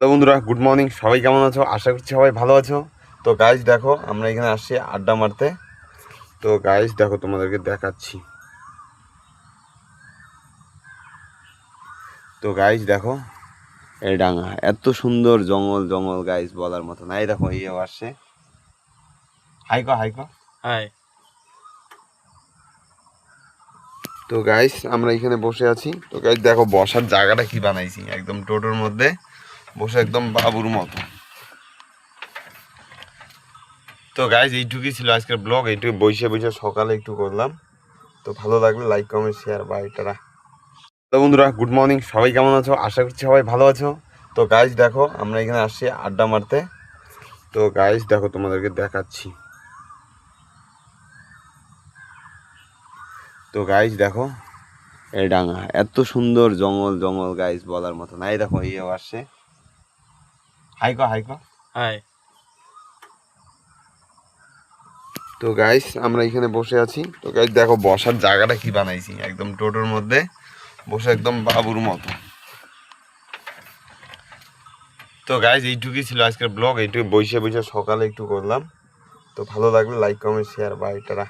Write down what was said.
তো বন্ধুরা, good morning. সবাই কেমন আছো? আশা করছি সবাই ভালো আছো। তো গাইজ দেখো, আমরা এখানে আসছি আড্ডা মারতে। তো গাইজ দেখো, তোমাদেরকে দেখাচ্ছি। তো গাইজ দেখো, এই ডাঙা এত সুন্দর জঙ্গল জঙ্গল গাইজ, বলার মতো না। এই দেখো, ইয়েও আসছে। Haiko Haiko. হাই। তো গাইজ আমরা এখানে বসে আছি। তো গাইজ দেখো, বসার জায়গাটা কি বানাইছি, একদম টোটোর মধ্যে বসে একদম বাবুর মতো। তো গাইজ এইটুকুই ছিল আজকের ব্লগ। এইটুকু বসে বসে সকালে একটু করলাম। তো ভালো লাগলে লাইক কমেন্ট শেয়ার বা এটা। তো বন্ধুরা, গুড মর্নিং। সবাই কেমন আছো? আশা করছি সবাই ভালো আছো। তো গাইজ দেখো, আমরা এখানে আসছি আড্ডা মারতে। তো গাইজ দেখো, তোমাদেরকে দেখাচ্ছি। তো গাইজ দেখো, এই ডাঙা এত সুন্দর জঙ্গল জঙ্গল গাইজ, বলার মতো না। এই দেখো, ইয়েও আসছে। Haiko Haiko. হাই। তো গাইজ আমরা এখানে বসে আছি। তো গাইজ দেখো, বসার জায়গাটা কি বানাইছি, একদম টোটোর মধ্যে বসে একদম বাবুর মতো। তো গাইজ এইটুকুই ছিল আজকের ব্লগ। এইটুকু বসে বসে সকালে একটু করলাম। তো ভালো লাগলে লাইক কমেন্ট শেয়ার বা এটা।